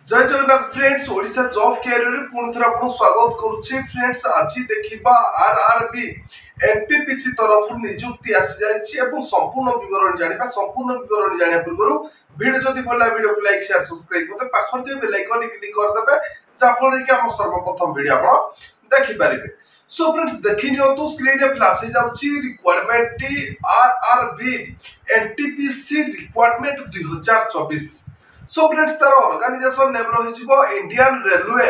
जय Jagannath friends Odisha job career रे पुन थरा आपन स्वागत करूछि फ्रेंड्स। आज देखिबा आरआरबी एनटीपीसी तरफ नियुक्ति आसी जायछि एवं संपूर्ण विवरण जानिबा। संपूर्ण विवरण जानिया पूर्व वीडियो जदि भला वीडियो को लाइक शेयर सब्सक्राइब करते पाखर दे बेल आइकन क्लिक कर देबे जाफल रे कि हम सर्वप्रथम वीडियो आपन देखि पारिबे। सो फ्रेंड्स देखि नियो तो स्क्रीन रे फ्लैश हे जाउछि रिक्वायरमेंट टी RRB NTPC requirement 2024। So friends तार ऑर्गेनाइजेशन नेम रही Indian railway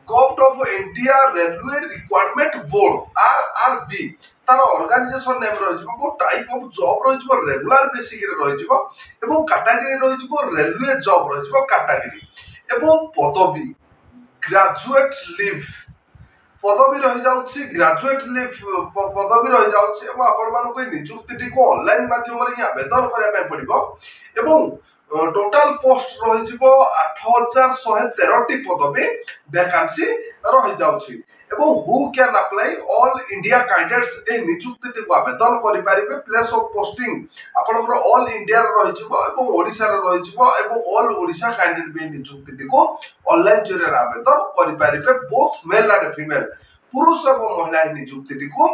government of India railway requirement board RRB. तार ऑर्गेनाइजेशन नेम रही टाइप ऑफ जॉब रही रेगुलर बेसिक रही एवं कैटेगरी रही रेलवे जॉब रही कैटेगरी एवं पदवी ग्रेजुएट लीव पदवी रही जाउछि ग्रेजुएट लीव पदवी रही जाउछि एवं आपण मानको नियुक्ति को ऑनलाइन माध्यम रे आवेदन करबा पड़िबो एवं टोटल पोस्ट रही 8113 टी पदवी वैकेंसी रही जाउछि एवं who can apply all India candidates ए नियुक्ति को आवेदन करि पारिबे। प्लेस ऑफ पोस्टिंग आपनकर ऑल इंडिया रही जिवो एवं ओडिसा रे रही जिवो एवं ऑल ओडिसा कैंडिडेट बे नियुक्ति को ऑनलाइन जरिए आवेदन करि पारिबे। बोथ मेल एंड फीमेल पुरुष एवं महिला नियुक्ति को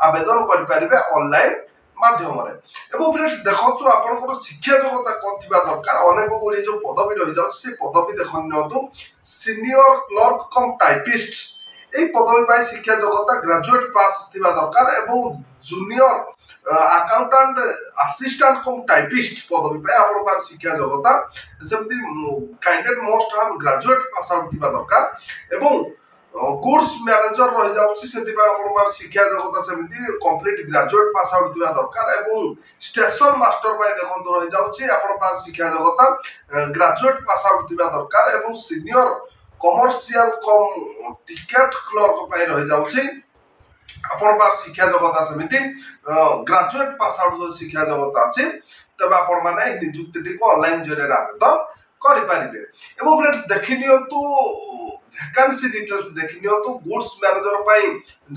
आवेदन करि पारिबे ऑनलाइन माध्यम एवं फ्रेंड्स देखो आपनकर शिक्षा योग्यता कौन थिबा दरकार। अनेक गुडी जो पदवी रही जाउ से पदवी देखन नियंतु सीनियर क्लर्क कम टाइपिस्ट ए पदवी पाई शिक्षा योग्यता ग्रेजुएट पास थिबा दरकार एवं junior accountant assistant cum typist पदवी पाई आपन पार शिक्षा योग्यता सेमति candidate most have graduate pass out थिबा दरकार एवं कोर्स मैनेजर रही जाउछि सेतिबा आपन बार शिक्षा जगत सेमिति कंप्लीट ग्रेजुएट पास आउट दिबा दरकार एवं स्टेशन मास्टर पाई देखंतो रही जाउछि आपन बार शिक्षा जगत ग्रेजुएट पास आउट दिबा दरकार एवं senior commercial cum ticket clerk पाई रही जाउछि आपन बार शिक्षा जगत सेमिति ग्रेजुएट पास आउट जो शिक्षा जगत अछि तबे आपन माने नियुक्ति को ऑनलाइन जरिए आवेदन करि पारिबे। एवं फ्रेंड्स देखि नियंतु वैकेंसी डिटेल्स देखि नियंतु गुड्स मैनेजर पाई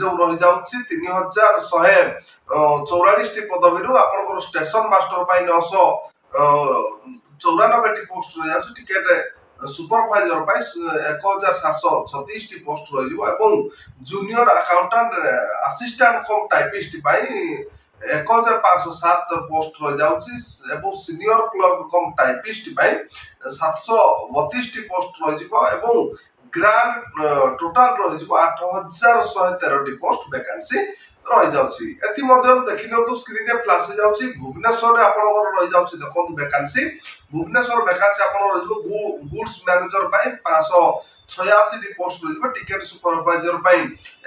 जो रही जाउछि 3144 टी पदवी रु आपन स्टेशन मास्टर पाई 994 टी पोस्ट रही जाउछि टिकट सुपरवाइजर पाई 1736 टी पोस्ट रही जिवो एवं junior accountant assistant cum typist पाई 1507 पोस्ट रही जाउछि एवं सीनियर क्लर्क कम टाइपिस्ट पाई 732 टी पोस्ट रही जिवो एवं ग्रांड टोटल रही 8113 टी पोस्ट वैकेंसी रही जाउछि। एथि मध्य देखि नियंतु स्क्रीन रे फ्लैश हे जाउछि भुवनेश्वर रे आपन रही जाउछि देखंतु वैकेंसी भुवनेश्वर वैकेंसी आपन रही गुड्स मैनेजर पाई 586 टी पोस्ट रही टिकट सुपरवाइजर पाई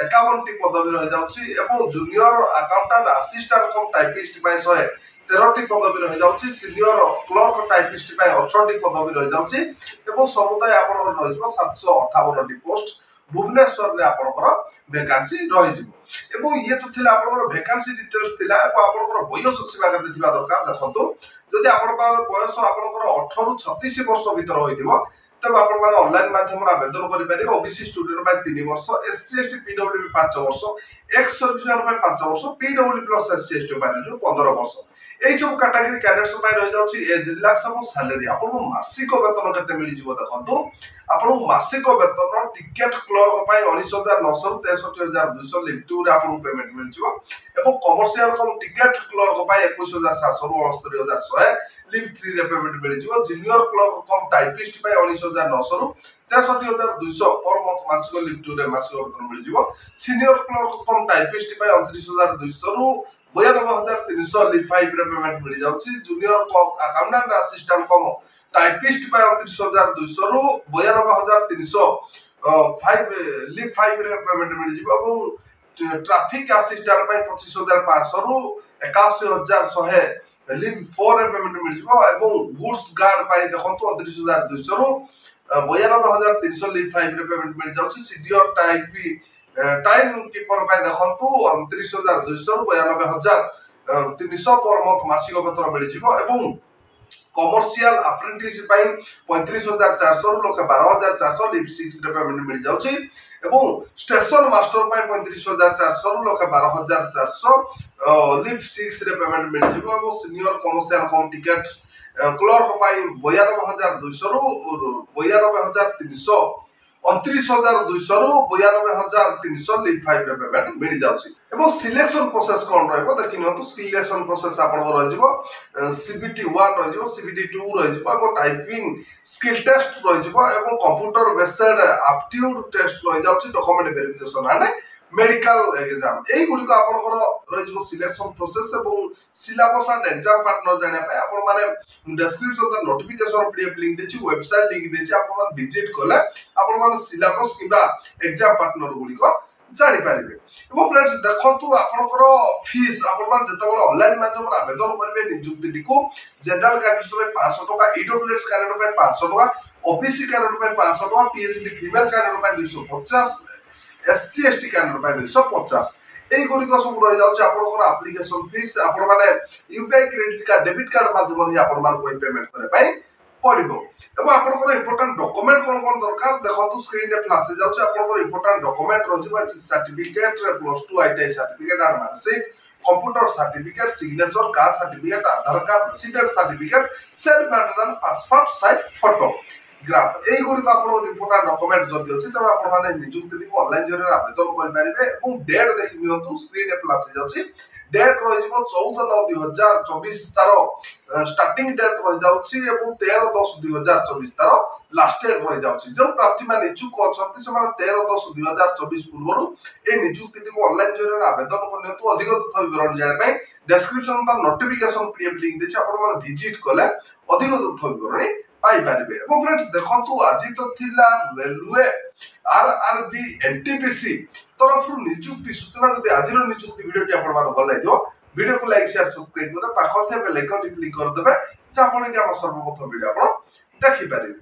51 टी पदवी रही जाउछि एवं junior accountant assistant cum typist पाई 113 टी पदवी रही जाउछि सीनियर क्लर्क टाइपिस्ट पाई 18 टी पदवी रही जाउछि एवं समुदाय आपन रही 758 टी पोस्ट भुवनेश्वर रे आपनकर वैकेंसी रही जिवो एवं ये तो थिला आपनकर वैकेंसी डिटेल्स थिला एवं आपनकर बयस सीमा केते थिबा दरकार। देखंतु जदि आपनकर बयस आपनकर 18 रु 36 वर्ष भीतर होइतिबो तब आपण माने ऑनलाइन माध्यम आवेदन करि पारे। ओबीसी स्टूडेंट पाई 3 वर्ष एससी एसटी पीडब्ल्यूडी 5 वर्ष एक्स सर्विसमैन पाई 5 वर्ष पीडब्ल्यूडी प्लस एससी एसटी पाई 15 वर्ष एई सब कैटेगरी कैडेट्स पाई रहि जाउछि एज रिलैक्स और सैलरी आपण मासिक वेतन केते मिलि जिवो। देखंतु आपण मासिक वेतन टिकट क्लर्क पाई 19900 रु 63200 लिव 2 रे आपण पेमेंट मिलि जिवो एवं कमर्शियल कम टिकट क्लर्क पाई 21700 रु 69100 लिव 3 रे पेमेंट मिलि जिवो। जूनियर क्लर्क कम टाइपिस्ट पाई 19900 रु 63200 पर मंथ मासिक लिव 2 रे मासिक वेतन मिलि जिवो। सीनियर क्लर्क कम टाइपिस्ट पाई 29200 रु 92300 लिव 5 रे पेमेंट मिलि जाउछि। Junior accountant assistant cum typist पाई 29200 रु 92300 5 लिव 5 रे पेमेंट मिलि जिवो एवं ट्रैफिक असिस्टेंट पाई 25500 रु 81100 लिव 4 रे पेमेंट मिलि जिवो एवं गुड्स गार्ड पाई देखंतु 29200 रु 92300 लिव 5 रे पेमेंट मिलि जाउछि। सीनियर टाइम कीपर पाई देखंतु 29200 रु 99300 पर मंथ मासिक वेतन मिलि जिवो एवं कमर्शियल अप्रेंटिस पाई 35400 रु 12400 लिव 6 रे पेमेंट मिल जाउछि एवं स्टेशन मास्टर पाई 35400 रु 12400 लिव 6 रे पेमेंट मिल जिवो एवं senior commercial cum ticket clerk 92,200 रु 92,300 29,200 रु 92,300 लीव 5 रे पेमेंट मिल जाउची। एवं सिलेक्शन प्रोसेस कोन रहबो देखि नियंतु सिलेक्शन प्रोसेस आपन रह जिवो CBT 1 रह जिवो CBT 2 रह जिवो एवं टाइपिंग स्किल टेस्ट रह जिवो एवं कंप्यूटर बेस्ड एप्टीट्यूड टेस्ट रह जाउची डॉक्यूमेंट वेरिफिकेशन आने मेडिकल एग्जाम एई गुडी को आपन रह जिवो सिलेक्शन प्रोसेस एवं सिलेबस एंड एग्जाम पार्टनर जाने पे आपन माने description the notification PDF link देछि वेबसाइट लिंक देछि आपन माने विजिट करले आपन माने सिलेबस किबा एग्जाम पार्टनर गुडी को जानि पारिबे। एवं फ्रेंड्स देखंतु आपनकर फीस आपन मान जेतबेला ऑनलाइन माध्यम रे आवेदन करबे नियुक्ति को जनरल कैंडिडेट पे 500 टका ईडब्ल्यूएस कैंडिडेट पे 500 टका ओबीसी कैंडिडेट पे 500 टका पीएचडी फीमेल कैंडिडेट पे 250 एससी एसटी कैंडिडेट पे 250 এই গুড়ি সব রয়ে যাচ্ছে আপনার আপ্লিকেশন ফিস আপনার মানে UPI credit card debit card মাধ্যমে আপনার কই পেমেন্ট করে পাই পড়িব এবং আপনার ইম্পর্টান্ট ডকুমেন্ট কোন কোন দরকার দেখন্তু স্ক্রিনে ফ্ল্যাশ হয়ে যাচ্ছে আপনার ইম্পর্টান্ট ডকুমেন্ট রহিব সার্টিফিকেট +2 আইটিআই সার্টিফিকেট আর marksheet computer certificate signature caste certificate Aadhaar card resident certificate self attendance passport size photograph এই গুড়ি আপনার ইম্পর্টান্ট ডকুমেন্ট যদি আছে তবে আপন মানে নিযুক্তি নিব অনলাইন জরিয়ে আবেদন করি পারিবে এবং ডেট দেখি নিয়ন্তু স্ক্রিনে ফ্ল্যাশ হয়ে যাচ্ছে ডেট রহিব 14/9/2024 তার স্টার্টিং ডেট রহি যাচ্ছে এবং 13/10/2024 তার লাস্ট ডেট রহি যাচ্ছে যে প্রার্থী মানে ইচ্ছুক অছন্তি সেমানে 13/10/2024 পূর্বরু এই নিযুক্তিটিকে অনলাইন জরিয়ে আবেদন করনিয়ন্তু অধিক তথ্য বিবরণ জানা পাই ডেসক্রিপশন তার নোটিফিকেশন পিডিএফ লিংক দেছি আপন মানে ভিজিট কলে অধিক তথ্য বিবরণ পাই পারিবে। এবং फ्रेंड्स দেখন্তু আজি তো থিলা রেলওয়ে আরআরবি এনটিপিসি তরফରୁ নিযুক্তি সূচনা যদি আজির নিযুক্তি ভিডিওটি আপন মান ভাল লাগিও ভিডিও को লাইক শেয়ার সাবস্ক্রাইব করতে পাখর थे বেল আইকনটি ক্লিক করে দেবে যা আপন কি আমার সর্বপ্রথম ভিডিও আপন দেখি পারিবে।